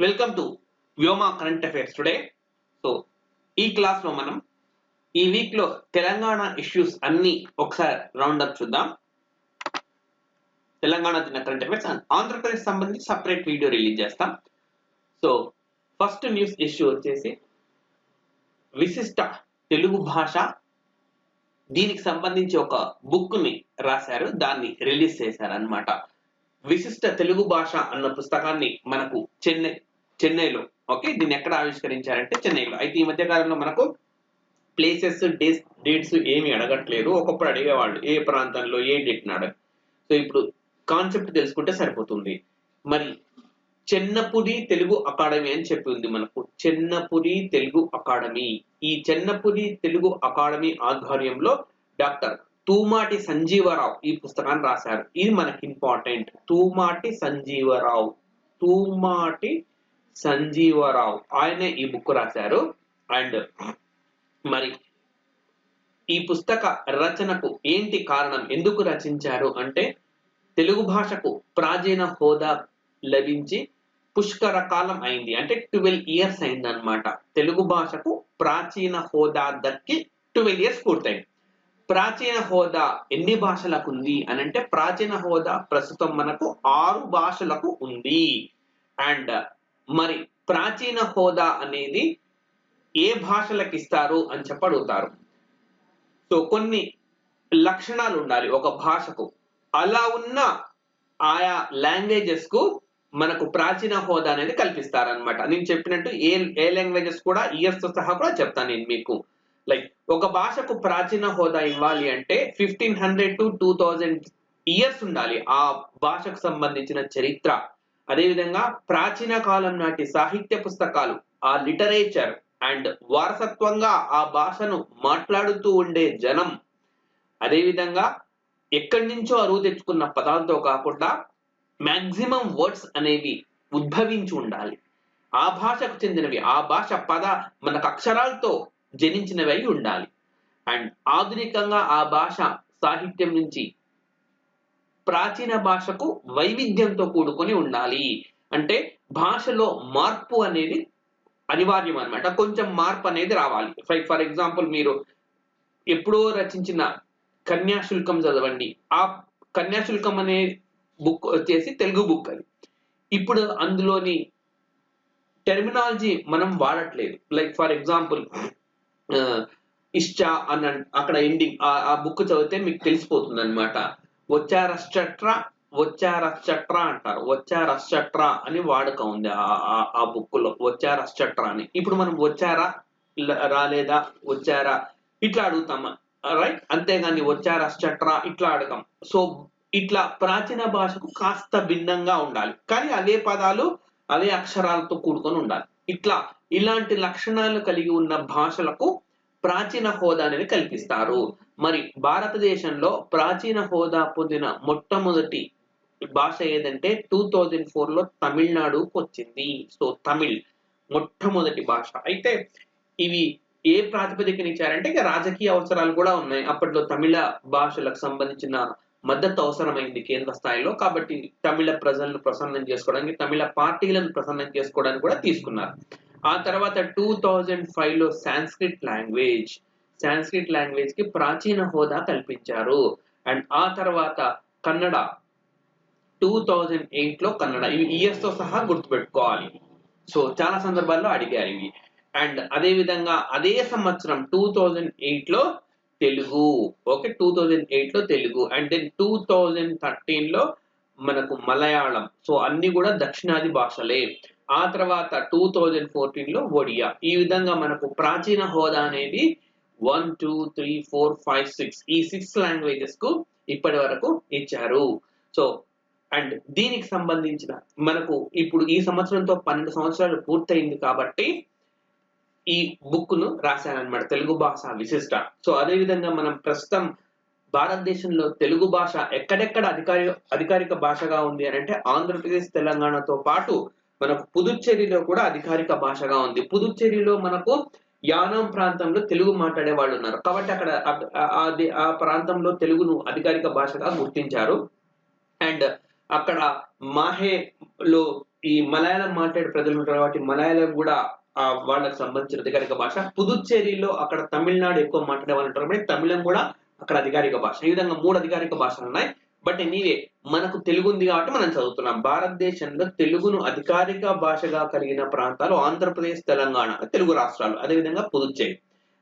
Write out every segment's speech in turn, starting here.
Welcome to Vyoma current affairs today. So ఈ class లో మనం ఈ వీక్ లో తెలంగాణ ఇష్యూస్ అన్ని ఒకసారి రౌండ్ అప్ చూద్దాం. Telangana current affairs and Andhra Pradesh సంబంధించి సపరేట్ వీడియో రిలీజ్ చేస్తాం. సో ఫస్ట్ న్యూస్ ఇష్యూ వచ్చేసి విశిష్ట తెలుగు భాష, దీనికి సంబంధించి ఒక బుక్ ని రాశారు, దాన్ని రిలీజ్ చేశారు అన్నమాట. విశిష్ట తెలుగు భాష అన్న పుస్తకాన్ని మనకు చెన్నైలో దీన్ని ఎక్కడ ఆవిష్కరించారంటే చెన్నైలో. అయితే ఈ మధ్య కాలంలో మనకు ప్లేసెస్ డేట్స్ ఏమి అడగట్లేదు. ఒకప్పుడు అడిగేవాళ్ళు ఏ ప్రాంతంలో ఏ డేట్ అడగ. సో ఇప్పుడు కాన్సెప్ట్ తెలుసుకుంటే సరిపోతుంది. మరి చెన్నపురి తెలుగు అకాడమీ అని చెప్పి ఉంది మనకు. చెన్నపురి తెలుగు అకాడమీ. ఈ చెన్నపురి తెలుగు అకాడమీ ఆధ్వర్యంలో డాక్టర్ తూమాటి సంజీవరావు ఈ పుస్తకాన్ని రాశారు. ఇది మనకి ఇంపార్టెంట్. తూమాటి సంజీవరావు ఆయనే ఈ బుక్ రాశారు. అండ్ మరి ఈ పుస్తక రచనకు ఏంటి కారణం, ఎందుకు రచించారు అంటే తెలుగు భాషకు ప్రాచీన హోదా లభించి పుష్కర కాలం అయింది, అంటే 12 years అయింది అనమాట. తెలుగు భాషకు ప్రాచీన హోదా దక్కి 12 years పూర్తయింది. ప్రాచీన హోదా ఎన్ని భాషలకు ఉంది అని అంటే ప్రాచీన హోదా ప్రస్తుతం మనకు 6 భాషలకు ఉంది. అండ్ మరి ప్రాచీన హోదా అనేది ఏ భాషలకు ఇస్తారు అని చెప్పి అడుగుతారు. సో కొన్ని లక్షణాలు ఉండాలి ఒక భాషకు. అలా ఉన్న ఆయా లాంగ్వేజెస్ కు మనకు ప్రాచీన హోదా అనేది కల్పిస్తారనమాట. నేను చెప్పినట్టు ఏ లాంగ్వేజెస్ కూడా ఇయర్స్ తో సహా కూడా చెప్తాను నేను మీకు. లైక్ ఒక భాషకు ప్రాచీన హోదా ఇవ్వాలి అంటే 1500 to 2000 years ఉండాలి ఆ భాషకు సంబంధించిన చరిత్ర. అదేవిధంగా ప్రాచీన కాలం నాటి సాహిత్య పుస్తకాలు, ఆ లిటరేచర్ అండ్ వారసత్వంగా ఆ భాషను మాట్లాడుతూ ఉండే జనం, అదేవిధంగా ఎక్కడి నుంచో అరువు తెచ్చుకున్న పదాలతో కాకుండా మాక్సిమం వర్డ్స్ అనేవి ఉద్భవించి ఉండాలి. ఆ భాషకు చెందినవి, ఆ భాష మనకు అక్షరాలతో జనించినవి అయి ఉండాలి. అండ్ ఆధునికంగా ఆ భాష సాహిత్యం నుంచి ప్రాచీన భాషకు వైవిధ్యంతో కూడుకొని ఉండాలి. అంటే భాషలో మార్పు అనేది అనివార్యం అనమాట. కొంచెం మార్పు అనేది రావాలి. ఫర్ ఎగ్జాంపుల్ మీరు ఎప్పుడో రచించిన కన్యాశుల్కం చదవండి. ఆ కన్యాశుల్కం అనే బుక్ వచ్చేసి తెలుగు బుక్. అది ఇప్పుడు అందులోని టెర్మినాలజీ మనం వాడట్లేదు. లైక్ ఫర్ ఎగ్జాంపుల్ ఇష్టా అని అక్కడ ఎండింగ్ ఆ బుక్ చదివితే మీకు తెలిసిపోతుంది అనమాట. వచ్చారశ్చట్రా అంటారు. వచ్చారశ్చట్రా అని వాడకం ఉంది ఆ బుక్ లో. వచ్చారశ్చట్రా అని. ఇప్పుడు మనం వచ్చారా, రాలేదా, వచ్చారా ఇట్లా అడుగుతామా, రైట్? అంతేగాని వచ్చారశ్చట్రా ఇట్లా అడగం. సో ఇట్లా ప్రాచీన భాషకు కాస్త భిన్నంగా ఉండాలి, కానీ అవే పదాలు అవే అక్షరాలతో కూడుకొని ఉండాలి. ఇలాంటి లక్షణాలు కలిగి ఉన్న భాషలకు ప్రాచీన హోదా అనేది కల్పిస్తారు. మరి భారతదేశంలో ప్రాచీన హోదా పొందిన మొట్టమొదటి భాష ఏదంటే 2004 లో తమిళనాడుకు వచ్చింది. సో తమిళ్ మొట్టమొదటి భాష. అయితే ఇవి ఏ ప్రాతిపదికన ఇచ్చారంటే ఇక రాజకీయ అవసరాలు కూడా ఉన్నాయి. అప్పట్లో తమిళ భాషలకు సంబంధించిన మద్దతు అవసరమైంది కేంద్ర స్థాయిలో. కాబట్టి తమిళ ప్రజలను ప్రసన్నం చేసుకోవడానికి, తమిళ పార్టీలను ప్రసన్నం చేసుకోవడానికి కూడా తీసుకున్నారు. ఆ తర్వాత 2005 లో సాంస్క్రిట్ లాంగ్వేజ్ కి ప్రాచీన హోదా కల్పించారు. అండ్ ఆ తర్వాత కన్నడ 2008 లో కన్నడ. ఇవి ఇయర్స్ తో సహా గుర్తుపెట్టుకోవాలి. సో చాలా సందర్భాల్లో అడిగారు ఇవి. అండ్ అదే విధంగా అదే సంవత్సరం 2008 లో తెలుగు. 2008 లో తెలుగు. అండ్ దెన్ 2013 లో మనకు మలయాళం. సో అన్ని కూడా దక్షిణాది భాషలే. ఆ తర్వాత 2014 లో ఒడియా. ఈ విధంగా మనకు ప్రాచీన హోదా అనేది 1 2 3 4 5 6 ఈ 6 లాంగ్వేజెస్ కు ఇప్పటి వరకు ఇచ్చారు. సో అండ్ దీనికి సంబంధించిన మనకు ఇప్పుడు ఈ సంవత్సరంతో 12 సంవత్సరాలు పూర్తయింది కాబట్టి ఈ బుక్ ను రాశారనమాట, తెలుగు భాష విశిష్ట. సో అదే విధంగా మనం ప్రస్తుతం భారతదేశంలో తెలుగు భాష ఎక్కడెక్కడ అధికారిక భాషగా ఉంది అని అంటే ఆంధ్రప్రదేశ్, తెలంగాణతో పాటు మనకు పుదుచ్చేరిలో కూడా అధికారిక భాషగా ఉంది. పుదుచ్చేరిలో మనకు యానాం ప్రాంతంలో తెలుగు మాట్లాడే వాళ్ళు ఉన్నారు. కాబట్టి అక్కడ ఆ ప్రాంతంలో తెలుగును అధికారిక భాషగా గుర్తించారు. అండ్ అక్కడ మాహేలో ఈ మలయాళం మాట్లాడే ప్రజలు ఉంటారు కాబట్టి మలయాళం కూడా వాళ్ళకి సంబంధించిన అధికారిక భాష. పుదుచ్చేరిలో అక్కడ తమిళనాడు ఎక్కువ మాట్లాడే వాళ్ళు ఉంటారు కాబట్టి తమిళం కూడా అక్కడ అధికారిక భాష. ఈ విధంగా 3 అధికారిక భాషలు ఉన్నాయి. బట్ ఎనీవే మనకు తెలుగు ఉంది కాబట్టి మనం చదువుతున్నాం. భారతదేశంలో తెలుగును అధికారిక భాషగా కలిగిన ప్రాంతాలు ఆంధ్రప్రదేశ్, తెలంగాణ తెలుగు రాష్ట్రాలు, అదేవిధంగా పుదుచ్చేరి.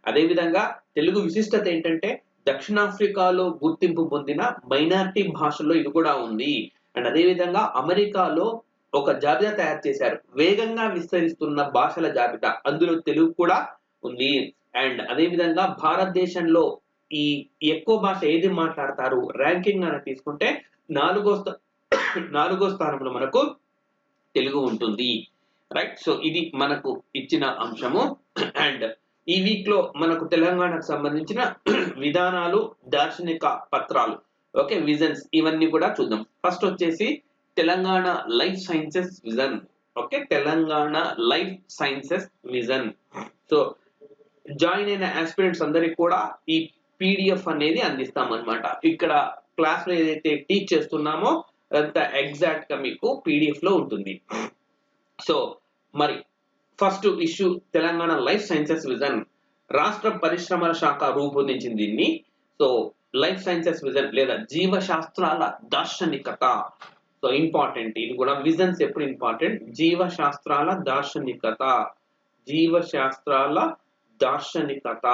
అదేవిధంగా తెలుగు విశిష్టత ఏంటంటే దక్షిణాఫ్రికాలో గుర్తింపు పొందిన మైనారిటీ భాషల్లో ఇది కూడా ఉంది. అండ్ అదేవిధంగా అమెరికాలో ఒక జాబితా తయారు చేశారు, వేగంగా విస్తరిస్తున్న భాషల జాబితా, అందులో తెలుగు కూడా ఉంది. అండ్ అదేవిధంగా భారతదేశంలో ఈ ఎక్కువ భాష ఏది మాట్లాడతారు ర్యాంకింగ్ అని తీసుకుంటే 4వ స్థానంలో మనకు తెలుగు ఉంటుంది. రైట్. సో ఇది మనకు ఇచ్చిన అంశము. అండ్ ఈ వీక్ లో మనకు తెలంగాణకు సంబంధించిన విధానాలు, దార్శనిక పత్రాలు, ఓకే, విజన్స్, ఇవన్నీ కూడా చూద్దాం. ఫస్ట్ వచ్చేసి Telangana life sciences vision. Okay, Telangana life sciences vision. So join అయిన ఆస్పిరెంట్స్ అందరికి కూడా ఈ పీడిఎఫ్ అనేది అందిస్తాం అన్నమాట. ఇక్కడ క్లాస్ లో ఏదైతే టీచ్ చేస్తున్నామో అదంతా ఎగ్జాక్ట్ గా మీకు పీడిఎఫ్ లో ఉంటుంది. సో మరి first issue Telangana life sciences vision. రాష్ట్ర పరిశ్రమల శాఖ రూపొందించింది దీన్ని. సో లైఫ్ సైన్సెస్ విజన్ లేదా జీవశాస్త్రాల దార్శనికత. సో ఇంపార్టెంట్, ఇది కూడా విజన్స్ ఎప్పుడు ఇంపార్టెంట్. జీవశాస్త్రాల దార్శనికత, జీవశాస్త్రాల దార్శనికత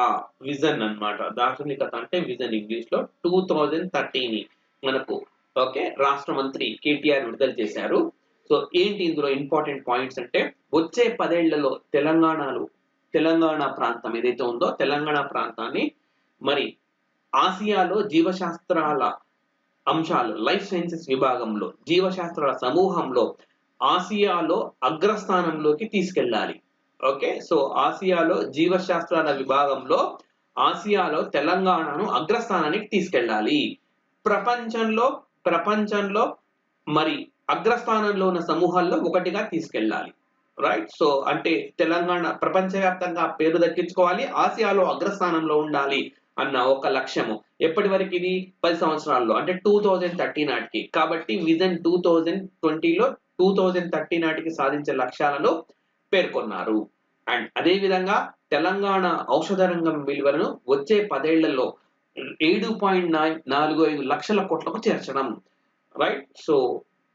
విజన్ అన్నమాట. దార్శనికత అంటే విజన్ ఇంగ్లీష్ లో. 2013 మనకు ఓకే రాష్ట్ర మంత్రి కేటీఆర్ విడుదల చేశారు. సో ఏంటి ఇందులో ఇంపార్టెంట్ పాయింట్స్ అంటే వచ్చే 10 ఏళ్లలో తెలంగాణ ప్రాంతం ఏదైతే ఉందో తెలంగాణ ప్రాంతాన్ని మరి ఆసియాలో జీవశాస్త్రాల అంశాలు, లైఫ్ సైన్సెస్ విభాగంలో, జీవశాస్త్రాల సమూహంలో ఆసియాలో అగ్రస్థానంలోకి తీసుకెళ్ళాలి. ఓకే, సో ఆసియాలో జీవశాస్త్రాల విభాగంలో ఆసియాలో తెలంగాణను అగ్రస్థానానికి తీసుకెళ్ళాలి. ప్రపంచంలో మరి అగ్రస్థానంలో ఉన్న సమూహాల్లో ఒకటిగా తీసుకెళ్ళాలి. రైట్. సో అంటే తెలంగాణ ప్రపంచవ్యాప్తంగా పేరు దక్కించుకోవాలి, ఆసియాలో అగ్రస్థానంలో ఉండాలి అన్న ఒక లక్ష్యము. ఎప్పటి వరకు ఇది? 10 సంవత్సరాల్లో, అంటే 2030 నాటికి. కాబట్టి విజన్ 2020లో 2030 నాటికి సాధించే లక్ష్యాలను పేర్కొన్నారు. అండ్ అదే విధంగా తెలంగాణ ఔషధ రంగం విలువలను వచ్చే 10 ఏళ్లలో 7.45 లక్షల కోట్లకు చేర్చడం. రైట్. సో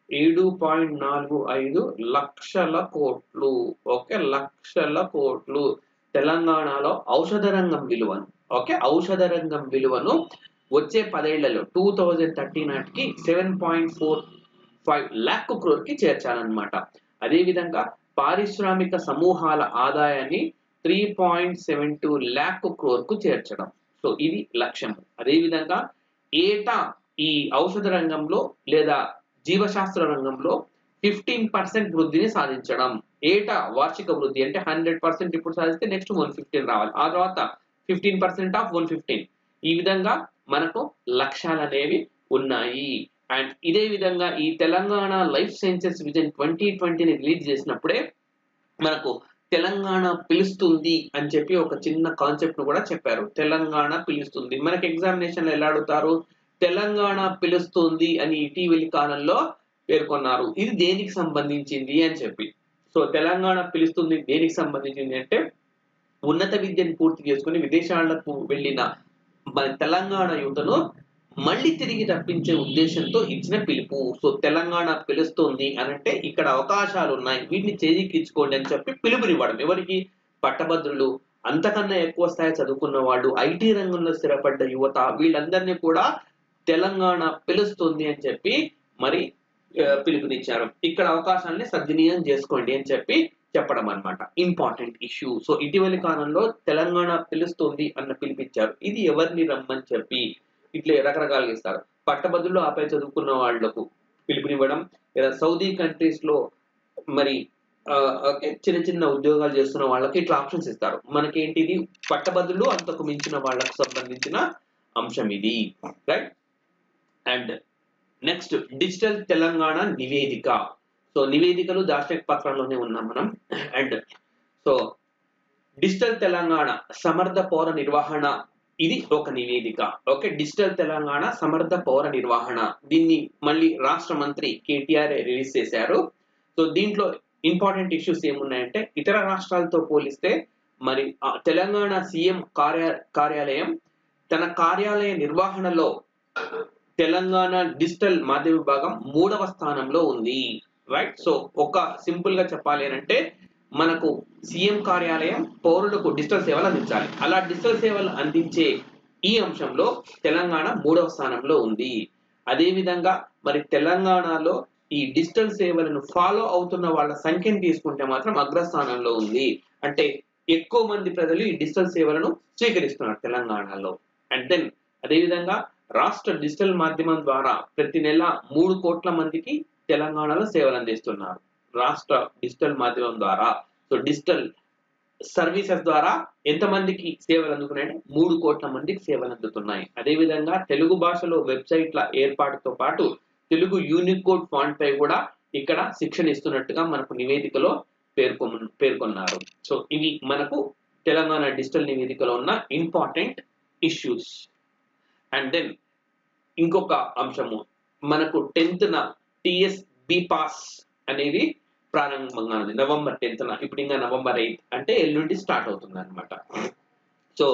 7.45 లక్షల కోట్లు. ఓకే, లక్షల కోట్లు తెలంగాణలో ఔషధ రంగం విలువను, ఓకే, ఔషధ రంగం విలువను వచ్చే 10 ఏళ్లలో 2030 నాటికి 7.45 lakh crore కి చేర్చాలన్నమాట. అదేవిధంగా పారిశ్రామిక సమూహాల ఆదాయాన్ని 3.72 lakh crore కు చేర్చడం. సో ఇది లక్ష్యం. అదేవిధంగా ఏటా ఈ ఔషధ రంగంలో లేదా జీవశాస్త్ర రంగంలో 15% వృద్ధిని సాధించడం. ఏటా వార్షిక వృద్ధి అంటే 100% ఇప్పుడు సాధిస్తే నెక్స్ట్ 115 రావాలి, ఆ తర్వాత 15% ఆఫ్ 115. ఈ విధంగా మనకు లక్ష్యాలు అనేవి ఉన్నాయి. అండ్ ఇదే విధంగా ఈ తెలంగాణ లైఫ్ సైన్సెస్ విజన్ 2020ని రిలీజ్ చేసినప్పుడే మనకు తెలంగాణ పిలుస్తుంది అని చెప్పి ఒక చిన్న కాన్సెప్ట్ ను కూడా చెప్పారు. తెలంగాణ పిలుస్తుంది. మనకి ఎగ్జామినేషన్ లో ఎలా అడుగుతారు? తెలంగాణ పిలుస్తుంది అని ఇటీవలి కాలంలో పేర్కొన్నారు. ఇది దేనికి సంబంధించింది అని చెప్పి. సో తెలంగాణ పిలుస్తుంది దేనికి సంబంధించింది అంటే ఉన్నత విద్యను పూర్తి చేసుకుని విదేశాలకు వెళ్ళిన మన తెలంగాణ యువతను మళ్ళీ తిరిగి రప్పించే ఉద్దేశంతో ఇచ్చిన పిలుపు. సో తెలంగాణ పిలుస్తుంది అనంటే ఇక్కడ అవకాశాలు ఉన్నాయి, వీటిని చేజిక్కించుకోండి అని చెప్పి పిలుపునివ్వడం. ఎవరికి? పట్టభద్రులు, అంతకన్నా ఎక్కువ స్థాయి చదువుకున్న వాళ్ళు, ఐటీ రంగంలో స్థిరపడ్డ యువత, వీళ్ళందరినీ కూడా తెలంగాణ పిలుస్తుంది అని చెప్పి మరి పిలుపునిచ్చారు. ఇక్కడ అవకాశాన్ని సద్వినియోగం చేసుకోండి అని చెప్పి చెప్పడం అన్నమాట. Important issue. సో ఇటీవలి కాలంలో తెలంగాణ పిలుస్తుంది అన్న పిలిపించారు. ఇది ఎవరిని రమ్మని చెప్పి ఇట్లే రకరకాలుగా ఇస్తారు. పట్టభద్రులు ఆపై చదువుకున్న వాళ్లకు పిలుపునివ్వడం, లేదా సౌదీ కంట్రీస్ లో మరి చిన్న చిన్న ఉద్యోగాలు చేస్తున్న వాళ్ళకి ఇట్లా ఆప్షన్స్ ఇస్తారు. మనకేంటిది? పట్టభద్రులు అంతకు మించిన వాళ్ళకు సంబంధించిన అంశం ఇది. Right. And next digital Telangana నివేదిక. సో నివేదికలు దార్శనిక పత్రంలోనే ఉన్నాం మనం. అండ్ సో డిజిటల్ తెలంగాణ సమర్థ పౌర నిర్వహణ, ఇది ఒక నివేదిక. ఓకే, డిజిటల్ తెలంగాణ సమర్థ పౌర నిర్వహణ. దీన్ని మళ్ళీ రాష్ట్ర మంత్రి కేటీఆర్ రిలీజ్ చేశారు. సో దీంట్లో ఇంపార్టెంట్ ఇష్యూస్ ఏమున్నాయంటే ఇతర రాష్ట్రాలతో పోలిస్తే మరి తెలంగాణ సీఎం కార్యాలయం తన కార్యాలయ నిర్వహణలో తెలంగాణ డిజిటల్ మాధ్యమ విభాగం 3వ స్థానంలో ఉంది. రైట్. సో ఒక సింపుల్ గా చెప్పాలి అంటే మనకు సీఎం కార్యాలయం పౌరులకు డిజిటల్ సేవలు అందించాలి. అలా డిజిటల్ సేవలు అందించే ఈ అంశంలో తెలంగాణ 3వ స్థానంలో ఉంది. అదే విధంగా మరి తెలంగాణలో ఈ డిజిటల్ సేవలను ఫాలో అవుతున్న వాళ్ళ సంఖ్యను తీసుకుంటే మాత్రం అగ్రస్థానంలో ఉంది. అంటే ఎక్కువ మంది ప్రజలు ఈ డిజిటల్ సేవలను స్వీకరిస్తున్నారు తెలంగాణలో. అండ్ దెన్ అదేవిధంగా రాష్ట్ర డిజిటల్ మాధ్యమం ద్వారా ప్రతి నెల 3 కోట్ల మందికి తెలంగాణలో సేవలు అందిస్తున్నారు రాష్ట్ర డిజిటల్ మాధ్యమం ద్వారా. సో డిజిటల్ సర్వీసెస్ ద్వారా ఎంతమందికి సేవలు అందుకున్నాయంటే 3 కోట్ల మందికి సేవలు అందుతున్నాయి. అదేవిధంగా తెలుగు భాషలో వెబ్సైట్ల ఏర్పాటుతో పాటు తెలుగు యూనికోడ్ ఫాంట్ పై కూడా ఇక్కడ శిక్షణ ఇస్తున్నట్టుగా మనకు నివేదికలో పేర్కొన్నారు. సో ఇవి మనకు తెలంగాణ డిజిటల్ నివేదికలో ఉన్న ఇంపార్టెంట్ ఇష్యూస్. అండ్ దెన్ ఇంకొక అంశము మనకు 10th టిఎస్ బిపాస్ అనేది ప్రారంభంగా ఉంది. నవంబర్ 10th ఇప్పుడు ఇంకా నవంబర్ 8 అంటే ఎల్లుండి స్టార్ట్ అవుతుంది అనమాట. సో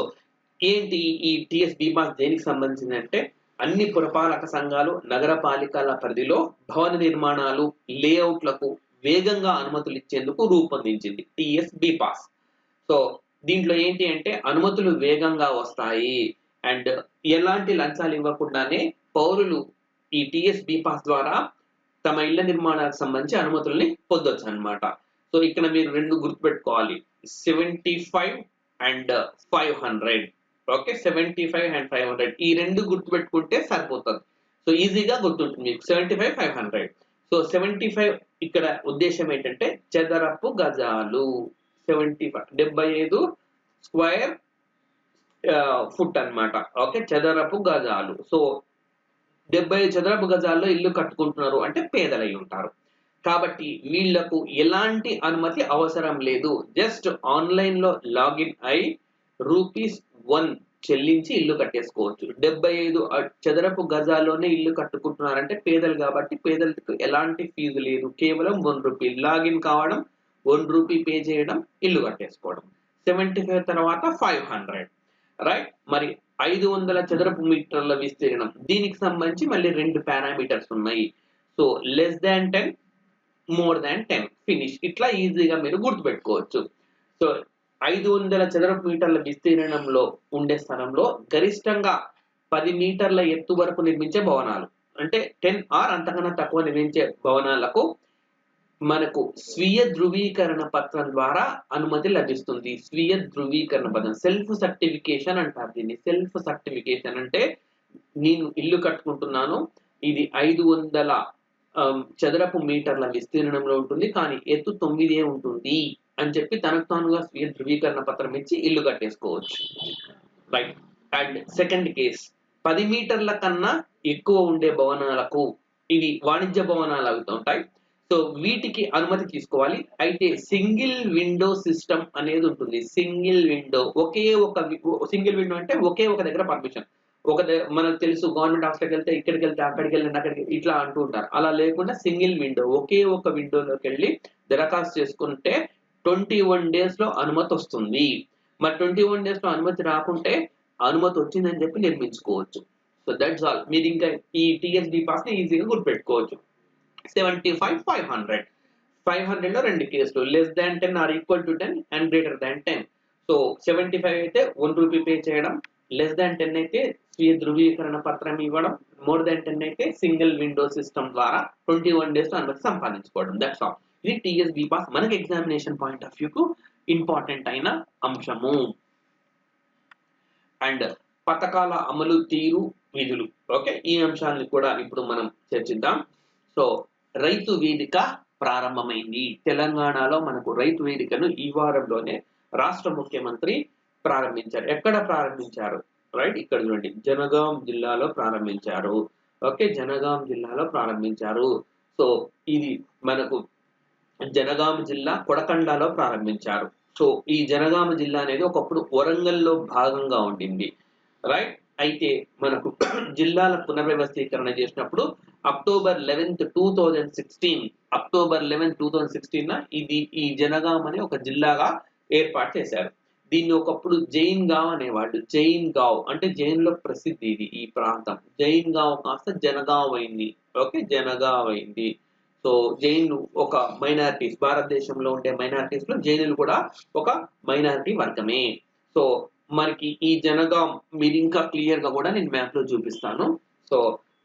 ఏంటి ఈ టిఎస్ బిపాస్ దేనికి సంబంధించింది అంటే అన్ని పురపాలక సంఘాలు నగరపాలికల పరిధిలో భవన నిర్మాణాలు లేఅవుట్లకు వేగంగా అనుమతులు ఇచ్చేందుకు రూపొందించింది టిఎస్ బిపాస్. సో దీంట్లో ఏంటి అంటే అనుమతులు వేగంగా వస్తాయి అండ్ ఎలాంటి లంచాలు ఇవ్వకుండానే పౌరులు ఈ టిఎస్ బిపాస్ ద్వారా తమ ఇళ్ల నిర్మాణాలకు సంబంధించి అనుమతుల్ని పొందొచ్చు అనమాట. సో ఇక్కడ మీరు 2 గుర్తుపెట్టుకోవాలి, 75 and 500. ఓకే, 75 and 500 ఈ 2 గుర్తుపెట్టుకుంటే సరిపోతుంది. సో ఈజీగా గుర్తుంటుంది మీకు 75, 500. సో 75 ఇక్కడ ఉద్దేశం ఏంటంటే చదరపు గజాలు, 75 స్క్వేర్ ఫుట్ అన్నమాట. ఓకే, చదరపు గజాలు. సో 70 చదరపు గజాల్లో ఇల్లు కట్టుకుంటున్నారు అంటే పేదలై ఉంటారు కాబట్టి వీళ్లకు ఎలాంటి అనుమతి అవసరం లేదు. జస్ట్ ఆన్లైన్ లో లాగిన్ అయి ₹1 చెల్లించి ఇల్లు కట్టేసుకోవచ్చు. 75 చదరపు గజాల్లోనే ఇల్లు కట్టుకుంటున్నారంటే పేదలు కాబట్టి పేదలకు ఎలాంటి ఫీజు లేదు, కేవలం ₹1 లాగిన్ కావడం, ₹1 పే చేయడం, ఇల్లు కట్టేసుకోవడం. 75 తర్వాత 500. రైట్. మరి 500 చదరపు మీటర్ల విస్తీర్ణం, దీనికి సంబంధించి మళ్ళీ 2 పారామీటర్స్ ఉన్నాయి. So less than 10, more than 10, finish. ఇట్లా ఈజీగా మీరు గుర్తుపెట్టుకోవచ్చు. సో 500 చదరపు మీటర్ల విస్తీర్ణంలో ఉండే స్థలంలో గరిష్టంగా 10 మీటర్ల ఎత్తు వరకు నిర్మించే భవనాలు, అంటే 10 or అంతకన్నా తక్కువ నిర్మించే భవనాలకు మనకు స్వీయ ధృవీకరణ పత్రం ద్వారా అనుమతి లభిస్తుంది. స్వీయ ధృవీకరణ పత్రం, సెల్ఫ్ సర్టిఫికేషన్ అంటారు దీన్ని. సెల్ఫ్ సర్టిఫికేషన్ అంటే నేను ఇల్లు కట్టుకుంటున్నాను, ఇది 500 చదరపు మీటర్ల విస్తీర్ణంలో ఉంటుంది కానీ ఎత్తు 9 ఉంటుంది అని చెప్పి తనకు తానుగా స్వీయ ధృవీకరణ పత్రం ఇచ్చి ఇల్లు కట్టేసుకోవచ్చు. రైట్. అండ్ సెకండ్ కేస్ 10 మీటర్ల కన్నా ఎక్కువ ఉండే భవనాలకు, ఇవి వాణిజ్య భవనాలు అవుతుంటాయి. సో వీటికి అనుమతి తీసుకోవాలి. అయితే సింగిల్ విండో సిస్టమ్ అనేది ఉంటుంది. సింగిల్ విండో, సింగిల్ విండో అంటే ఒకే ఒక దగ్గర పర్మిషన్. మనకు తెలుసు గవర్నమెంట్ హాస్పిటల్కి వెళ్తే ఇక్కడికి వెళ్తే అక్కడికి వెళ్ళండి అక్కడికి ఇట్లా అంటూ ఉంటారు. అలా లేకుండా సింగిల్ విండో, ఒకే ఒక విండోలోకి వెళ్ళి దరఖాస్తు చేసుకుంటే 21 days లో అనుమతి వస్తుంది. మరి 21 days లో అనుమతి రాకుంటే అనుమతి వచ్చిందని చెప్పి నిర్మించుకోవచ్చు. So that's all. మీరు ఇంకా ఈ టిఎస్ బిపాస్ ని ఈజీగా గుర్తుపెట్టుకోవచ్చు. 75, 500. 500 లో 2 కేసులు, less than 10 or equal to 10 and greater than 10. So 75 అయితే ₹1 పే చేయడం, లెస్ దాన్ 10 అయితే స్వీయ ధృవీకరణ పత్రం ఇవ్వడం, మోర్ దాన్ 10 అయితే సింగిల్ విండో సిస్టమ్ ద్వారా 21 days లో అనుమతి సంపాదించుకోవడం. That's all. ఇది టిఎస్ బిపాస్ మనకి ఎగ్జామినేషన్ పాయింట్ ఆఫ్ వ్యూ కు ఇంపార్టెంట్ అయిన అంశము. అండ్ పథకాల అమలు తీరు, విధులు. ఓకే, ఈ అంశాలను కూడా ఇప్పుడు మనం చర్చిద్దాం. సో రైతు వేదిక ప్రారంభమైంది. తెలంగాణలో మనకు రైతు వేదికను ఈ వారంలోనే రాష్ట్ర ముఖ్యమంత్రి ప్రారంభించారు. ఎక్కడ ప్రారంభించారు? రైట్, ఇక్కడ చూడండి, జనగాం జిల్లాలో ప్రారంభించారు. ఓకే, జనగాం జిల్లాలో ప్రారంభించారు. సో ఇది మనకు జనగాం జిల్లా కొడకండలో ప్రారంభించారు. సో ఈ జనగామ జిల్లా అనేది ఒకప్పుడు వరంగల్లో భాగంగా ఉండింది. రైట్. అయితే మనకు జిల్లాల పునర్వ్యవస్థీకరణ చేసినప్పుడు అక్టోబర్ 11th 2016 ఇది ఈ జనగాం అనే ఒక జిల్లాగా ఏర్పాటు చేశారు. దీన్ని ఒకప్పుడు జైన్ గావ్ అనేవాళ్ళు. జైన్ గావ్ అంటే జైన్లో ప్రసిద్ధి ఇది ఈ ప్రాంతం. జైన్ గావ్ కాస్త జనగావ్ అయింది. ఓకే, జనగావ్ అయింది. సో జైన్లు ఒక మైనారిటీస్, భారతదేశంలో ఉండే మైనారిటీస్ లో జైనులు కూడా ఒక మైనారిటీ వర్గమే. సో మనకి ఈ జనగాం మీరు ఇంకా క్లియర్ గా కూడా నేను మ్యాప్ లో చూపిస్తాను. సో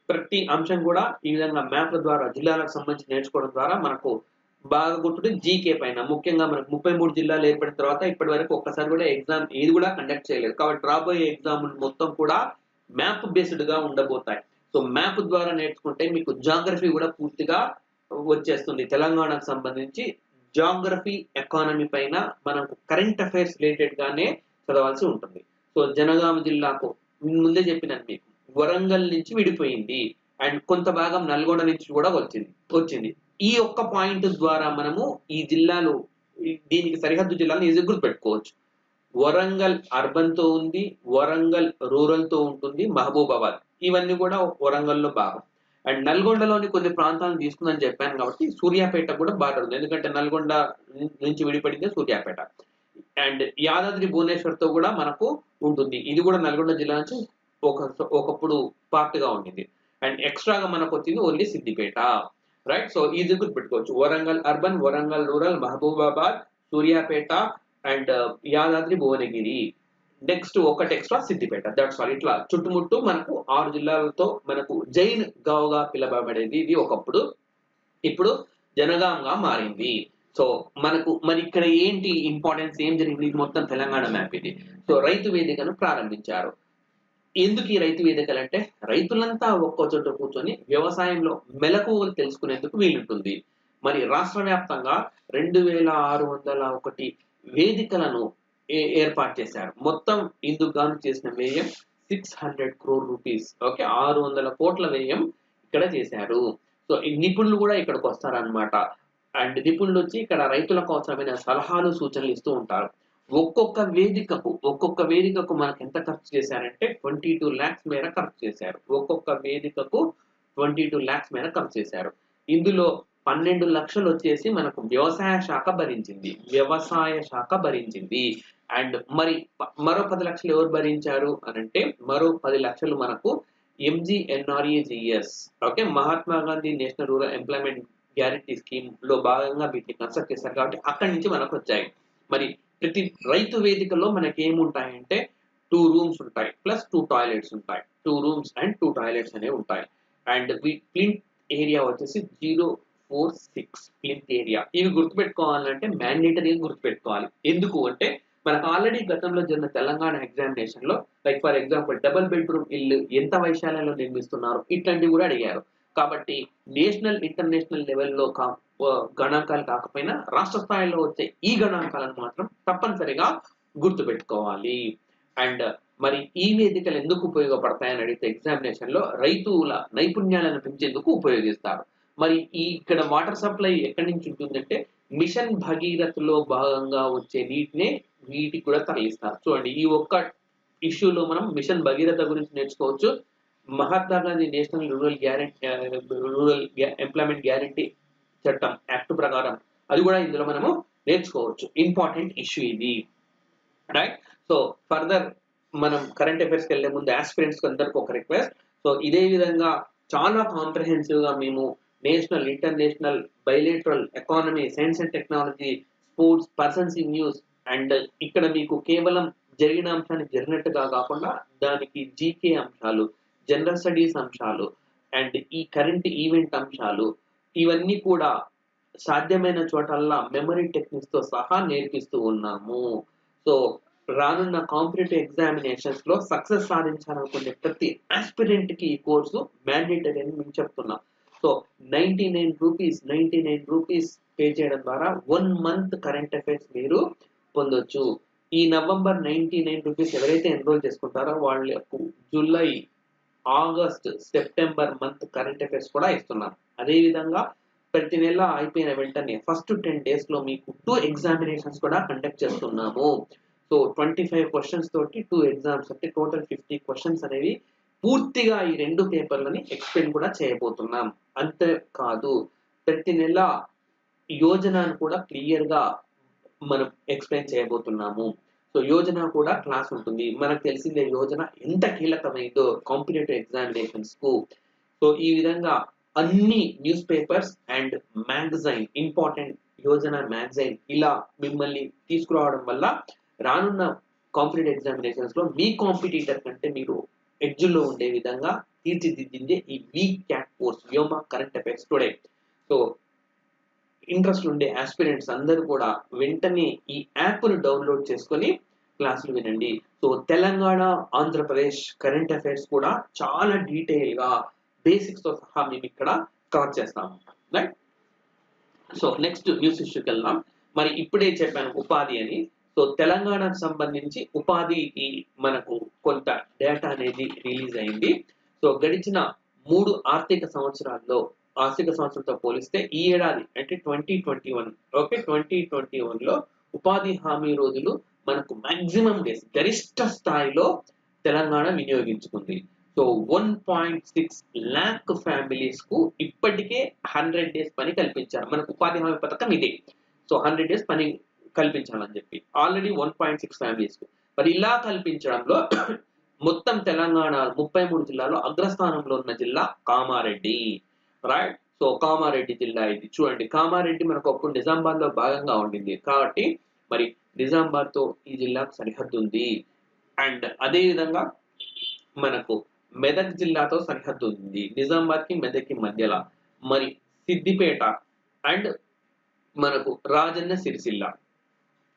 ప్రతి అంశం కూడా ఈ విధంగా మ్యాప్ల ద్వారా జిల్లాలకు సంబంధించి నేర్చుకోవడం ద్వారా మనకు బాగా గుర్తుంటే జీకే పైన ముఖ్యంగా మనకు 33 జిల్లాలు ఏర్పడిన తర్వాత ఇప్పటి వరకు ఒక్కసారి కూడా ఎగ్జామ్ ఏది కూడా కండక్ట్ చేయలేదు. కాబట్టి రాబోయే ఎగ్జామ్ మొత్తం కూడా మ్యాప్ బేస్డ్ గా ఉండబోతాయి. సో మ్యాప్ ద్వారా నేర్చుకుంటే మీకు జాగ్రఫీ కూడా పూర్తిగా వచ్చేస్తుంది. తెలంగాణకు సంబంధించి జాగ్రఫీ, ఎకానమీ పైన మనకు కరెంట్ అఫైర్స్ రిలేటెడ్ గానే చదవాల్సి ఉంటుంది. సో జనగామ జిల్లాకు ముందే చెప్పినాను మీకు, వరంగల్ నుంచి విడిపోయింది అండ్ కొంత భాగం నల్గొండ నుంచి కూడా వచ్చింది. ఈ ఒక్క పాయింట్ ద్వారా మనము ఈ జిల్లాలు, దీనికి సరిహద్దు జిల్లాలను ఈజీ గుర్తుపెట్టుకోవచ్చు. వరంగల్ అర్బన్ తో ఉంది, వరంగల్ రూరల్ తో ఉంటుంది, మహబూబాబాద్ ఇవన్నీ కూడా వరంగల్లో భాగం. అండ్ నల్గొండలోని కొన్ని ప్రాంతాలను తీసుకుందని చెప్పాను కాబట్టి సూర్యాపేట కూడా బార్డర్ ఉంది. ఎందుకంటే నల్గొండ నుంచి విడిపడింది సూర్యాపేట. అండ్ యాదాద్రి భువనేశ్వర్ తో కూడా మనకు ఉంటుంది. ఇది కూడా నల్గొండ జిల్లా నుంచి ఒకప్పుడు పార్ట్ గా ఉండింది. అండ్ ఎక్స్ట్రాగా మనకు వచ్చింది only Siddipet. Right, so easy గుర్తుపెట్టుకోవచ్చు. Warangal urban, Warangal rural, Mahabubabad, Suryapet and Yadadri Bhuvanagiri. Next ఒకటి ఎక్స్ట్రా సిద్దిపేట. That's all. ఇట్లా చుట్టుముట్టు మనకు 6 జిల్లాలతో మనకు జైన్ గావ్ గా పిలవబడేది ఇది ఒకప్పుడు. ఇప్పుడు జనగాంగా మారింది. సో మనకు మరి ఇక్కడ ఏంటి ఇంపార్టెన్స్, ఏం జరిగింది? మొత్తం తెలంగాణ మ్యాప్ ఇది. సో రైతు వేదికను ప్రారంభించారు. ఎందుకు ఈ రైతు వేదికలు అంటే రైతులంతా ఒక్కో చోట కూర్చొని వ్యవసాయంలో మెలకువలు తెలుసుకునేందుకు వీలుంటుంది. మరి రాష్ట్ర వ్యాప్తంగా 2601 వేదికలను ఏర్పాటు చేశారు. మొత్తం ఇందుకు గాను చేసిన వ్యయం 600 crore rupees. ఓకే, 600 కోట్ల వ్యయం ఇక్కడ చేశారు. సో ఈ నిపుణులు కూడా ఇక్కడికి వస్తారనమాట. అండ్ నిపుణులు వచ్చి ఇక్కడ రైతులకు అవసరమైన సలహాలు, సూచనలు ఇస్తూ ఉంటారు. ఒక్కొక్క వేదికకు మనకు ఎంత ఖర్చు చేశారంటే 22 lakhs మేర ఖర్చు చేశారు. ఒక్కొక్క వేదికకు 22 lakhs మేర ఖర్చు చేశారు. ఇందులో 12 లక్షలు వచ్చేసి మనకు వ్యవసాయ శాఖ భరించింది. అండ్ మరి మరో 10 లక్షలు ఎవరు భరించారు అనంటే మరో 10 లక్షలు మనకు MGNREGS, okay, Mahatma Gandhi national rural employment guarantee scheme లో భాగంగా వీటిని కన్స్ట్రక్ట్ చేశారు కాబట్టి అక్కడి నుంచి మనకు వచ్చాయి. మరి ప్రతి రైతు వేదికలో మనకి ఏముంటాయంటే 2 rooms ఉంటాయి ప్లస్ 2 toilets ఉంటాయి. 2 rooms అండ్ 2 toilets అనేవి ఉంటాయి. అండ్ ప్లింత్ ఏరియా వచ్చేసి 046 ప్లింత్ ఏరియా. ఇవి గుర్తుపెట్టుకోవాలంటే మ్యాండేటరీగా గుర్తుపెట్టుకోవాలి. ఎందుకు అంటే మనకు ఆల్రెడీ గతంలో జరిగిన తెలంగాణ ఎగ్జామినేషన్ లో like for example double bedroom ఇల్లు ఎంత వైశాల్యంలో నిర్మిస్తున్నారు ఇట్లాంటివి కూడా అడిగారు. కాబట్టి నేషనల్, ఇంటర్నేషనల్ లెవెల్లో గణాంకాలు కాకపోయినా రాష్ట్ర స్థాయిలో వచ్చే ఈ గణాంకాలను మాత్రం తప్పనిసరిగా గుర్తుపెట్టుకోవాలి. అండ్ మరి ఈ వేదికలు ఎందుకు ఉపయోగపడతాయని అడిగితే ఎగ్జామినేషన్ లో రైతుల నైపుణ్యాలను పెంచేందుకు ఉపయోగిస్తారు. మరి ఇక్కడ వాటర్ సప్లై ఎక్కడి నుంచి ఉంటుందంటే మిషన్ భగీరథలో భాగంగా వచ్చే వీటికి కూడా తరలిస్తారు. చూడండి, ఈ ఒక్క ఇష్యూలో మనం మిషన్ భగీరథ గురించి నేర్చుకోవచ్చు. Mahatma Gandhi national rural employment guarantee చట్టం యాక్ట్ ప్రకారం అది కూడా ఇందులో మనము నేర్చుకోవచ్చు. ఇంపార్టెంట్ ఇష్యూ ఇది. రైట్, సో ఫర్దర్ మనం కరెంట్ అఫైర్స్కి వెళ్లే ముందు ఆస్పిరెంట్స్ అందరికి ఒక రిక్వెస్ట్. సో ఇదే విధంగా చాలా కాంప్రహెన్సివ్ గా మేము national, international, bilateral, economy, science and technology, sports, persons in news and ఇక్కడ మీకు కేవలం జరిగిన అంశానికి జరిగినట్టుగా కాకుండా దానికి జీకే అంశాలు, జనరల్ స్టడీస్ అంశాలు అండ్ ఈ కరెంట్ ఈవెంట్ అంశాలు ఇవన్నీ కూడా సాధ్యమైన చోటల్లా మెమరీ టెక్నిక్స్ తో సహా నేర్పిస్తూ ఉన్నాము. సో రానున్న కాంపిటేటివ్ ఎగ్జామినేషన్స్ లో సక్సెస్ సాధించాలనుకునే ప్రతి ఆస్పిరెంట్ కి ఈ కోర్సు మ్యాండేటరీ అని మేము చెప్తున్నాం. సో 99 రూపీస్ పే చేయడం ద్వారా 1 month కరెంట్ అఫైర్స్ మీరు పొందొచ్చు. ఈ నవంబర్ 99 రూపీస్ ఎవరైతే ఎన్రోల్ చేసుకుంటారో వాళ్ళకు July, August, September month current affairs కూడా ఇస్తున్నారు. అదేవిధంగా ప్రతి నెల అయిపోయిన వెంటనే ఫస్ట్ 10 days లో మీకు 2 ఎగ్జామినేషన్స్ కూడా కండక్ట్ చేస్తున్నాము. సో 25 క్వశ్చన్స్ తోటి 2 ఎగ్జామ్స్ అంటే టోటల్ 50 క్వశ్చన్స్ అనేవి పూర్తిగా ఈ 2 పేపర్లని ఎక్స్ప్లెయిన్ కూడా చేయబోతున్నాం. అంతే కాదు, ప్రతి నెల యోజనను కూడా క్లియర్ గా మనం ఎక్స్ప్లెయిన్ చేయబోతున్నాము. సో యోజన కూడా క్లాస్ ఉంటుంది. మనకు తెలిసిందే యోజన ఎంత కీలకమైందో కాంపిటేటివ్ ఎగ్జామినేషన్స్ కు. సో ఈ విధంగా అన్ని news papers and magazine, important Yojana magazine ఇలా మిమ్మల్ని తీసుకురావడం వల్ల రానున్న కాంపిటేటివ్ ఎగ్జామినేషన్స్ లో మీ కాంపిటీటర్ కంటే మీరు ఎడ్జ్ లో ఉండే విధంగా తీర్చిదిద్దిందే ఈ week cat course Vyoma current affairs today. So interest ఉండే ఆస్పిరెంట్స్ అందరూ కూడా వెంటనే ఈ యాప్ ను డౌన్లోడ్ చేసుకొని క్లాసులు వినండి. So Telangana, Andhra Pradesh current affairs కూడా చాలా డీటెయిల్ గా బేసిక్స్ తో సహా మేము ఇక్కడ కవర్ చేస్తాం. రైట్. సో నెక్స్ట్ న్యూస్ ఇష్యూకి వెళ్దాం. మరి ఇప్పుడే చెప్పాను ఉపాధి అని. సో తెలంగాణకు సంబంధించి ఉపాధికి మనకు కొంత డేటా అనేది రిలీజ్ అయింది. సో గడిచిన 3 ఆర్థిక సంవత్సరంతో పోలిస్తే ఈ ఏడాది అంటే 2021 ఓకే 2021 లో ఉపాధి హామీ రోజులు మనకు మాక్సిమం డేస్ గరిష్ట స్థాయిలో తెలంగాణ వినియోగించుకుంది. సో 1.6 lakh ఫ్యామిలీస్ కు ఇప్పటికే 100 డేస్ పని కల్పించారు. మనకు ఉపాధి హామీ పథకం ఇదే. సో 100 డేస్ పని కల్పించాలని చెప్పి ఆల్రెడీ 1.6 ఫ్యామిలీస్ కు. మరి ఇలా కల్పించడంలో మొత్తం తెలంగాణ 33 జిల్లాలో అగ్రస్థానంలో ఉన్న జిల్లా కామారెడ్డి. రైట్. సో కామారెడ్డి జిల్లా ఇది చూడండి. కామారెడ్డి మనకు అప్పుడు నిజామాబాద్ లో భాగంగా ఉండింది కాబట్టి మరి నిజామాబాద్ తో ఈ జిల్లాకు సరిహద్దు ఉంది. అండ్ అదే విధంగా మనకు మెదక్ జిల్లాతో సరిహద్దు ఉంది, నిజామాబాద్ కి మెదక్ కి మధ్యలో. మరి సిద్దిపేట అండ్ మనకు రాజన్న సిరిసిల్ల,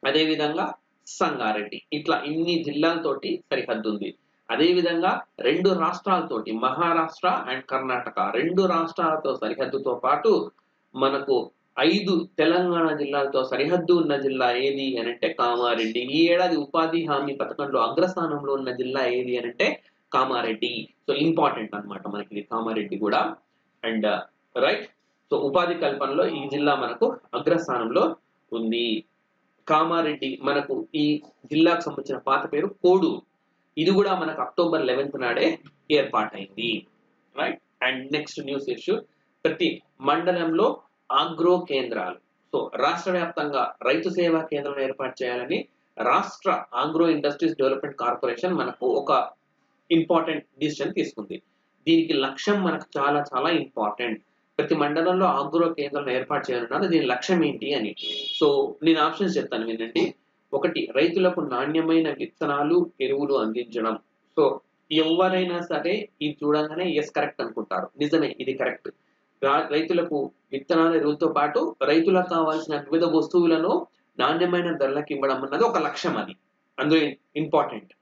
అదే విధంగా సంగారెడ్డి, ఇట్లా ఇన్ని జిల్లాలతోటి సరిహద్దు ఉంది. అదే విధంగా 2 రాష్ట్రాలతోటి మహారాష్ట్ర అండ్ కర్ణాటక 2 రాష్ట్రాలతో సరిహద్దుతో పాటు మనకు 5 తెలంగాణ జిల్లాలతో సరిహద్దు ఉన్న జిల్లా ఏది అని అంటే కామారెడ్డి. ఈ ఏడాది ఉపాధి హామీ పథకంలో అగ్రస్థానంలో ఉన్న జిల్లా ఏది అని అంటే కామారెడ్డి. సో ఇంపార్టెంట్ అన్నమాట మనకి ఇది కామారెడ్డి కూడా. And right. సో ఉపాధి కల్పనలో ఈ జిల్లా మనకు అగ్రస్థానంలో ఉంది. కామారెడ్డి మనకు ఈ జిల్లాకు సంబంధించిన పాత పేరు కోడూరు. ఇది కూడా మనకు అక్టోబర్ 11 నాడే ఏర్పాటైంది. Right. And next news issue, ప్రతి మండలంలో ఆగ్రో కేంద్రాలు. సో రాష్ట్ర వ్యాప్తంగా రైతు సేవా కేంద్రాలను ఏర్పాటు చేయాలని రాష్ట్ర ఆగ్రో ఇండస్ట్రీస్ డెవలప్మెంట్ కార్పొరేషన్ మనకు ఒక ఇంపార్టెంట్ డిసిషన్ తీసుకుంది. దీనికి లక్ష్యం మనకు చాలా చాలా ఇంపార్టెంట్. ప్రతి మండలంలో ఆగ్రో కేంద్రాలను ఏర్పాటు చేయాలన్నారు. దీని లక్ష్యం ఏంటి అని. సో నేను ఆప్షన్స్ చెప్తాను వినండి. 1, రైతులకు నాణ్యమైన విత్తనాలు, ఎరువులు అందించడం. సో ఎవరైనా సరే ఇది చూడంగానే ఎస్ కరెక్ట్ అనుకుంటారు. నిజమే, ఇది కరెక్ట్. రైతులకు విత్తనాలు, ఎరువులతో పాటు రైతులకు కావాల్సిన వివిధ వస్తువులను నాణ్యమైన ధరలకు ఇవ్వడం అన్నది ఒక లక్ష్యం. అది అందులో ఇంపార్టెంట్.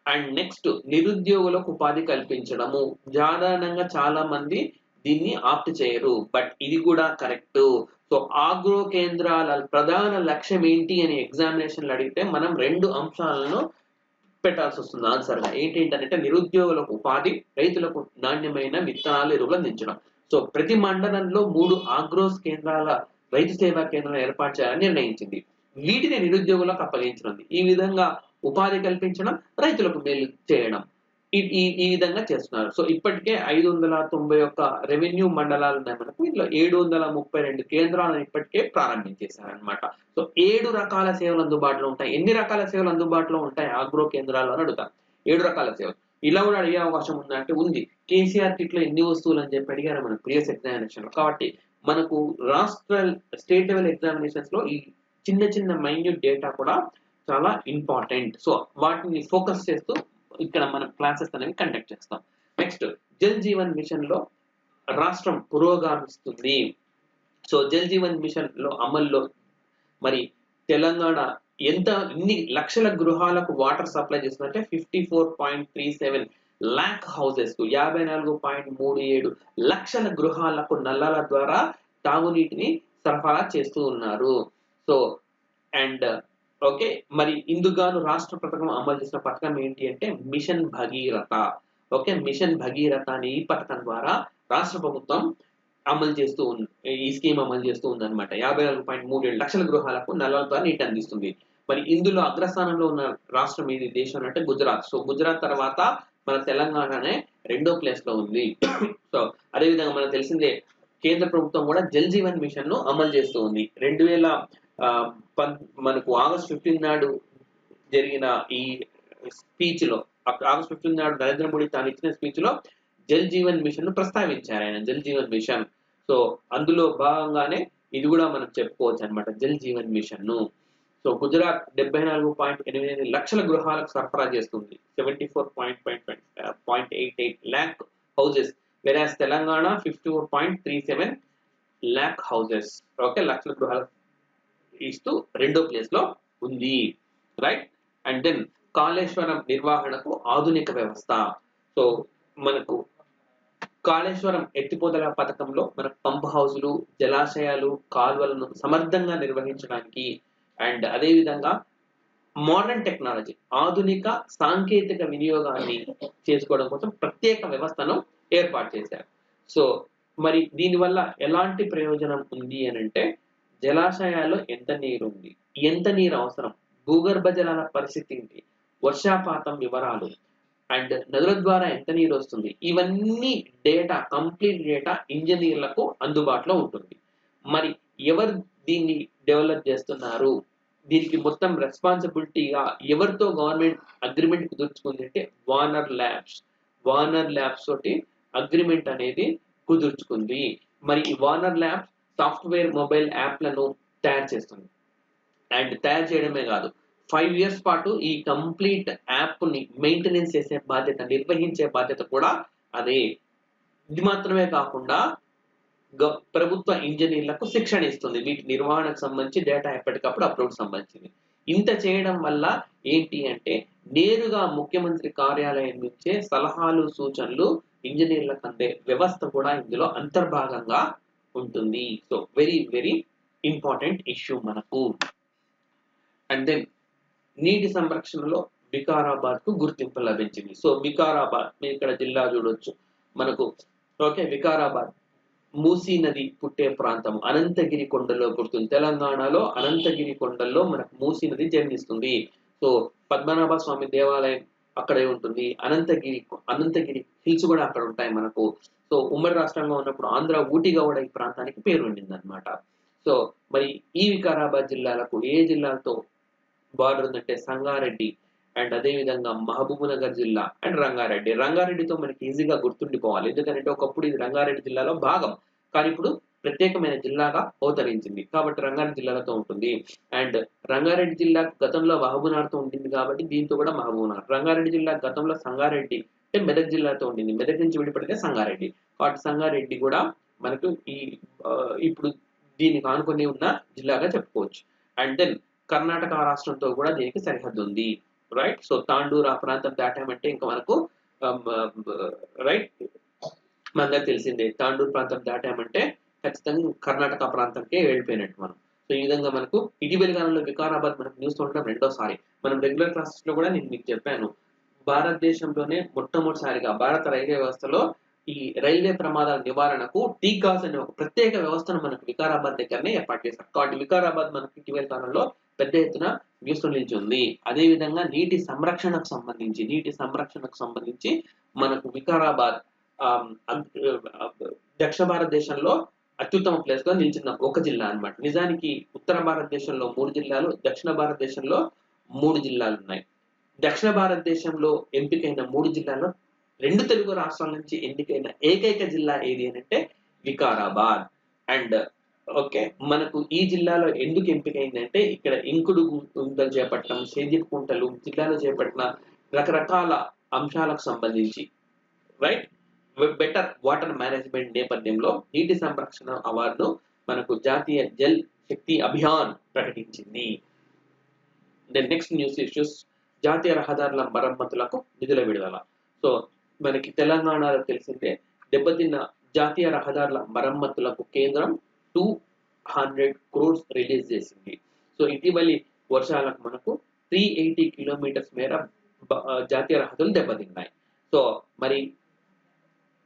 అండ్ నెక్స్ట్ నిరుద్యోగులకు ఉపాధి కల్పించడము. సాధారణంగా చాలా మంది దీన్ని ఆప్ట్ చేయరు, బట్ ఇది కూడా కరెక్ట్. సో ఆగ్రో కేంద్రాల ప్రధాన లక్ష్యం ఏంటి అని ఎగ్జామినేషన్లు అడిగితే మనం 2 అంశాలను పెట్టాల్సి వస్తుంది ఆన్సర్ గా. ఏంటంటే నిరుద్యోగులకు ఉపాధి, రైతులకు నాణ్యమైన విత్తనాలు, ఎరువులు అందించడం. సో ప్రతి మండలంలో 3 ఆగ్రోస్ కేంద్రాల రైతు సేవా కేంద్రాలను ఏర్పాటు చేయాలని నిర్ణయించింది. వీటిని నిరుద్యోగులకు అప్పగించనుంది. ఈ విధంగా ఉపాధి కల్పించడం, రైతులకు మేలు చేయడం, ఈ విధంగా చేస్తున్నారు. సో ఇప్పటికే 591 రెవెన్యూ మండలాలు ఉన్నాయి మనకు. ఇంట్లో 732 కేంద్రాలను ఇప్పటికే ప్రారంభించేశారనమాట. సో 7 రకాల సేవలు అందుబాటులో ఉంటాయి. ఎన్ని రకాల సేవలు అందుబాటులో ఉంటాయి ఆగ్రో కేంద్రాలు అని అడుగుతారు. 7 రకాల సేవలు. ఇలా కూడా అడిగే అవకాశం ఉందంటే ఉంది. కేసీఆర్ కిట్ లో ఎన్ని వస్తువులు అని చెప్పి అడిగారు మన ప్రీవియస్ ఎగ్జామినేషన్ లో. కాబట్టి మనకు స్టేట్ లెవెల్ ఎగ్జామినేషన్స్ లో ఈ చిన్న చిన్న మైన్యూట్ డేటా కూడా చాలా ఇంపార్టెంట్. సో వాటిని ఫోకస్ చేస్తూ ఇక్కడ మనం క్లాసెస్ అనేవి కండక్ట్ చేస్తాం. నెక్స్ట్ జల్ జీవన్ మిషన్ లో రాష్ట్రం పురోగమిస్తుంది. సో జల్ జీవన్ మిషన్ లో అమల్లో మరి తెలంగాణ ఎన్ని లక్షల గృహాలకు వాటర్ సప్లై చేస్తుందంటే 54.37 lakh హౌసెస్ కు 54.37 లక్షల గృహాలకు నల్లాల ద్వారా తాగునీటిని సరఫరా చేస్తూ ఉన్నారు. సో అండ్ ఓకే, మరి ఇందుగాను రాష్ట్ర పథకం అమలు చేసిన పథకం ఏంటి అంటే mission Bhagiratha. Okay, mission Bhagiratha అనే ఈ పథకం ద్వారా రాష్ట్ర ప్రభుత్వం అమలు చేస్తూ ఈ స్కీమ్ అమలు చేస్తూ ఉందన్నమాట. 54.37 లక్షల గృహాలకు నల్లాల ద్వారా నీటి అందిస్తుంది. మరి ఇందులో అగ్రస్థానంలో ఉన్న రాష్ట్రం ఏది దేశం అంటే గుజరాత్. సో గుజరాత్ తర్వాత మన తెలంగాణనే రెండో ప్లేస్ లో ఉంది. సో అదేవిధంగా మనకు తెలిసిందే కేంద్ర ప్రభుత్వం కూడా జల్ జీవన్ మిషన్ ను అమలు చేస్తూ ఉంది. 2000 మనకు ఆగస్ట్ 15 నాడు జరిగిన ఈ స్పీచ్ లో, ఆగస్ట్ 15 నాడు నరేంద్ర మోడీ తాను ఇచ్చిన స్పీచ్ లో జల్ జీవన్ మిషన్ ను ప్రస్తావించారు ఆయన, జల్ జీవన్ మిషన్. సో అందులో భాగంగానే ఇది కూడా మనం చెప్పుకోవచ్చు అనమాట, జల్ జీవన్ మిషన్ ను. సో గుజరాత్ 74.88 లక్షల గృహాలకు సరఫరా చేస్తుంది, 74.88 lakh houses, వెరాస్ Telangana 54.37 lakh houses. Okay, లక్షల గృహాలు ఇస్తూ రెండో ప్లేస్ లో ఉంది, రైట్. అండ్ దెన్ కాళేశ్వరం నిర్వహణకు ఆధునిక వ్యవస్థ. సో మనకు కాళేశ్వరం ఎత్తిపోతల పథకంలో మనకు పంప్ హౌసులు, జలాశయాలు, కాల్వలను సమర్థంగా నిర్వహించడానికి అండ్ అదేవిధంగా మోడర్న్ టెక్నాలజీ, ఆధునిక సాంకేతిక వినియోగాన్ని చేసుకోవడం కోసం ప్రత్యేక వ్యవస్థను ఏర్పాటు చేశారు. సో మరి దీనివల్ల ఎలాంటి ప్రయోజనం ఉంది అని అంటే, జలాశయాల్లో ఎంత నీరు ఉంది, ఎంత నీరు అవసరం, భూగర్భ జలాల పరిస్థితి ఏంటి, వర్షాపాతం వివరాలు అండ్ నదుల ద్వారా ఎంత నీరు వస్తుంది, ఇవన్నీ డేటా, కంప్లీట్ డేటా ఇంజనీర్లకు అందుబాటులో ఉంటుంది. మరి ఎవరు దీన్ని డెవలప్ చేస్తున్నారు, దీనికి మొత్తం రెస్పాన్సిబిలిటీగా ఎవరితో గవర్నమెంట్ అగ్రిమెంట్ కుదుర్చుకుంది అంటే వార్నర్ ల్యాబ్స్ తోటి అగ్రిమెంట్ అనేది కుదుర్చుకుంది. మరి ఈ వార్నర్ ల్యాబ్స్ సాఫ్ట్వేర్ మొబైల్ యాప్లను తయారు చేస్తుంది. అండ్ తయారు చేయడమే కాదు, 5 years పాటు ఈ కంప్లీట్ యాప్ ని మెయింటెనెన్స్ చేసే బాధ్యత, నిర్వహించే బాధ్యత కూడా అదే. ఇది మాత్రమే కాకుండా ప్రభుత్వ ఇంజనీర్లకు శిక్షణ ఇస్తుంది, వీటి నిర్వహణకు సంబంధించి డేటా ఎప్పటికప్పుడు అప్లోడ్ సంబంధించింది. ఇంత చేయడం వల్ల ఏంటి అంటే, నేరుగా ముఖ్యమంత్రి కార్యాలయం నుంచే సలహాలు, సూచనలు ఇంజనీర్లకు అందే వ్యవస్థ కూడా ఇందులో అంతర్భాగంగా ఉంటుంది. So very very important issue మనకు. అండ్ దెన్ నీటి సంరక్షణలో వికారాబాద్ కు గుర్తింపు లభించింది. సో వికారాబాద్, మీరు ఇక్కడ జిల్లా చూడొచ్చు మనకు. ఓకే, వికారాబాద్ మూసీ నది పుట్టే ప్రాంతం, అనంతగిరి కొండల్లో పుడుతుంది. తెలంగాణలో అనంతగిరి కొండల్లో మనకు మూసీ నది జన్మిస్తుంది. సో పద్మనాభ స్వామి దేవాలయం అక్కడే ఉంటుంది, అనంతగిరి హిల్స్ కూడా అక్కడ ఉంటాయి మనకు. సో ఉమ్మడి రాష్ట్రంగా ఉన్నప్పుడు ఆంధ్ర ఊటీగా కూడా ఈ ప్రాంతానికి పేరు ఉండింది అనమాట. సో మరి ఈ వికారాబాద్ జిల్లాలకు ఏ జిల్లాలతో బార్డర్ ఉందంటే సంగారెడ్డి అండ్ అదే విధంగా మహబూబ్నగర్ జిల్లా అండ్ రంగారెడ్డితో మనకి ఈజీగా గుర్తుండిపోవాలి, ఎందుకంటే ఒకప్పుడు ఇది రంగారెడ్డి జిల్లాలో భాగం, కానీ ఇప్పుడు ప్రత్యేకమైన జిల్లాగా అవతరించింది కాబట్టి రంగారెడ్డి జిల్లాలతో ఉంటుంది. అండ్ రంగారెడ్డి జిల్లా గతంలో మహబూబ్నగర్తో ఉంటుంది కాబట్టి దీంతో కూడా మహబూబ్నగర్. రంగారెడ్డి జిల్లా గతంలో సంగారెడ్డి అంటే మెదక్ జిల్లాతో ఉండింది, మెదక్ నుంచి విడిపడితే సంగారెడ్డి, కాబట్టి సంగారెడ్డి కూడా మనకు ఈ ఇప్పుడు దీనికి ఆనుకొని ఉన్న జిల్లాగా చెప్పుకోవచ్చు. అండ్ దెన్ కర్ణాటక రాష్ట్రంతో కూడా దీనికి సరిహద్దు ఉంది, రైట్. సో తాండూరు ఆ ప్రాంతం దాటామంటే ఇంకా మనకు రైట్, మనందరికి తెలిసిందే, తాండూరు ప్రాంతం దాటామంటే ఖచ్చితంగా కర్ణాటక ప్రాంతంకే వెళ్ళిపోయినట్టు మనం. సో ఈ విధంగా మనకు ఇటీవలి కాలంలో వికారాబాద్ మనకు న్యూస్ ఉండడం రెండోసారి. మనం రెగ్యులర్ క్లాసెస్ లో కూడా నేను మీకు చెప్పాను, భారతదేశంలోనే మొట్టమొదటిసారిగా భారత రైల్వే వ్యవస్థలో ఈ రైల్వే ప్రమాదాల నివారణకు టీకాస్ అనే ఒక ప్రత్యేక వ్యవస్థను మనకు వికారాబాద్ దగ్గరనే ఏర్పాటు చేశారు. కాబట్టి వికారాబాద్ మనకు ఇటీవల కాలంలో పెద్ద ఎత్తున న్యూస్ నిలిచింది. అదే విధంగా నీటి సంరక్షణకు సంబంధించి మనకు వికారాబాద్ దక్షిణ భారతదేశంలో అత్యుత్తమ ప్లేస్ గా నిలిచిన ఒక జిల్లా అన్నమాట. నిజానికి ఉత్తర భారతదేశంలో 3 జిల్లాలు, దక్షిణ భారతదేశంలో 3 జిల్లాలు ఉన్నాయి. దక్షిణ భారతదేశంలో ఎంపికైన 3 జిల్లాల్లో 2 తెలుగు రాష్ట్రాల నుంచి ఎన్నికైన ఏకైక జిల్లా ఏది అని అంటే వికారాబాద్. అండ్ ఓకే, మనకు ఈ జిల్లాలో ఎందుకు ఎంపికైందంటే ఇక్కడ ఇంకుడు గుంతలు చేపట్టడం, సేద్యపు కుంటలు జిల్లాలో చేపట్టిన రకరకాల అంశాలకు సంబంధించి, రైట్, బెటర్ వాటర్ మేనేజ్మెంట్ నేపథ్యంలో నీటి సంరక్షణ అవార్డును మనకు జాతీయ జల్ శక్తి అభియాన్ ప్రకటించింది. నెక్స్ట్ న్యూస్ ఇష్యూస్, జాతీయ రహదారుల మరమ్మతులకు నిధుల విడుదల. సో మనకి తెలంగాణలో తెలిసిందే, దెబ్బతిన్న జాతీయ రహదారుల మరమ్మతులకు కేంద్రం 200 crores రిలీజ్ చేసింది. సో ఇటీవలి వర్షాలకు మనకు 380 kilometers మేర జాతీయ రహదారులు దెబ్బతిన్నాయి. సో మరి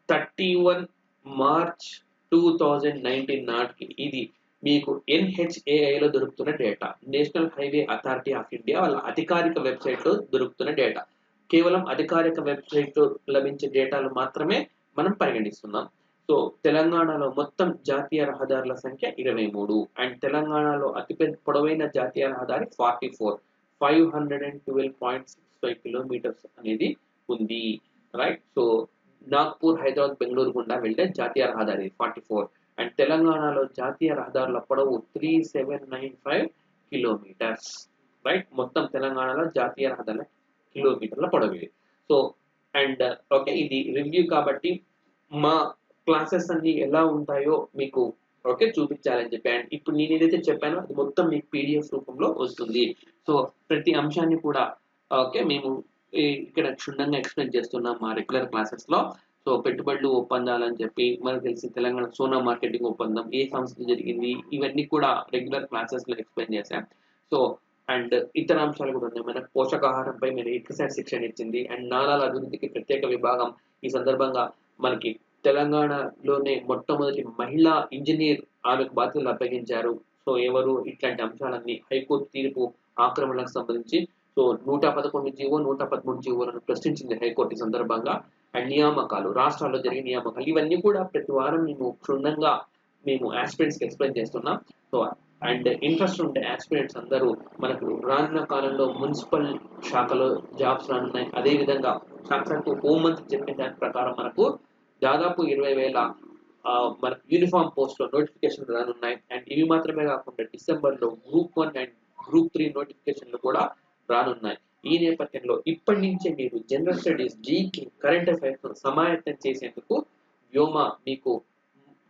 31 March 2019 నాటికి ఇది మీకు NHAIలో దొరుకుతున్న data, national highway authority of India వాళ్ళ అధికారిక వెబ్సైట్లో దొరుకుతున్న డేటా. కేవలం అధికారిక వెబ్సైట్లో లభించే డేటాలు మాత్రమే మనం పరిగణిస్తున్నాం. సో తెలంగాణలో మొత్తం జాతీయ రహదారుల సంఖ్య 23 అండ్ తెలంగాణలో అతిపెద్ద పొడవైన జాతీయ రహదారి 44 512.65 కిలోమీటర్స్ అనేది ఉంది, రైట్. సో నాగ్పూర్, హైదరాబాద్, బెంగళూరు గుండా వెళ్ళే జాతీయ రహదారి 44 అండ్ తెలంగాణలో జాతీయ రహదారుల పొడవు 3795 కిలోమీటర్స్, రైట్. మొత్తం తెలంగాణలో జాతీయ రహదారుల కిలోమీటర్ల పొడవు. సో అండ్ ఓకే, ఇది రివ్యూ కాబట్టి మా క్లాసెస్ అన్ని ఎలా ఉంటాయో మీకు ఓకే చూపించాలని చెప్పి, అండ్ ఇప్పుడు నేను ఏదైతే చెప్పానో అది మొత్తం మీకు PDF రూపంలో వస్తుంది. సో ప్రతి అంశాన్ని కూడా ఓకే మేము ఇక్కడ క్షుణ్ణంగా ఎక్స్ప్లెయిన్ చేస్తున్నాం మా రెగ్యులర్ క్లాసెస్ లో. సో పెట్టుబడులు ఒప్పందాలు అని చెప్పి మనకు తెలిసి తెలంగాణ సోనా మార్కెటింగ్ ఒప్పందం ఏ సంస్థ జరిగింది, ఇవన్నీ కూడా రెగ్యులర్ క్లాసెస్ లో ఎక్స్ప్లెయిన్ చేశాం. సో అండ్ ఇతర అంశాలు కూడా ఉన్నాయి. మనకు పోషకాహారంపై మీరు ఎక్సర్సైజ్ శిక్షణ ఇచ్చింది అండ్ నాళాల అభివృద్ధికి ప్రత్యేక విభాగం. ఈ సందర్భంగా మనకి తెలంగాణలోనే మొట్టమొదటి మహిళా ఇంజనీర్ ఆమెకు బాధ్యతలు అప్పగించారు. సో ఎవరు, ఇట్లాంటి అంశాలన్నీ హైకోర్టు తీర్పు ఆక్రమణలకు సంబంధించి సో 111 జీవో 113 జీవోలను ప్రశ్నించింది హైకోర్టు ఈ సందర్భంగా. అండ్ నియామకాలు, రాష్ట్రాల్లో జరిగే నియామకాలు, ఇవన్నీ కూడా ప్రతి వారం మేము క్షుణ్ణంగా మేము ఆస్పిరెంట్స్ కి ఎక్స్ప్లెయిన్ చేస్తున్నాం. సో అండ్ ఇంట్రెస్ట్ ఉండే ఆస్పిరెంట్స్ అందరూ మనకు రానున్న కాలంలో మున్సిపల్ శాఖలో జాబ్స్ రానున్నాయి. అదేవిధంగా సాక్షాత్తు హోంమంత్రి చెప్పిన దాని ప్రకారం మనకు దాదాపు 20,000 మనకు యూనిఫామ్ పోస్ట్ లో నోటిఫికేషన్ రానున్నాయి. అండ్ ఇవి మాత్రమే కాకుండా డిసెంబర్లో Group 1 అండ్ Group 3 నోటిఫికేషన్లు కూడా రానున్నాయి. ఈ నేపథ్యంలో ఇప్పటి నుంచే మీరు general studies, GK, current affairs సమాయత్తం చేసేందుకు వ్యోమ మీకు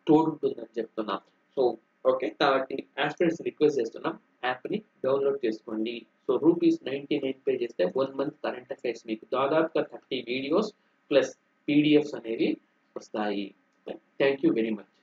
తోడుంటుందని చెప్తున్నాం. సో ఓకే, కాబట్టి ఆస్పిరెంట్స్ రిక్వెస్ట్ చేస్తున్నాం, యాప్ ని డౌన్లోడ్ చేసుకోండి. సో ₹99 పే చేస్తే 1 month కరెంట్ అఫైర్స్ మీకు దాదాపుగా 30 వీడియోస్ ప్లస్ PDFs అనేవి వస్తాయి. Thank you very much.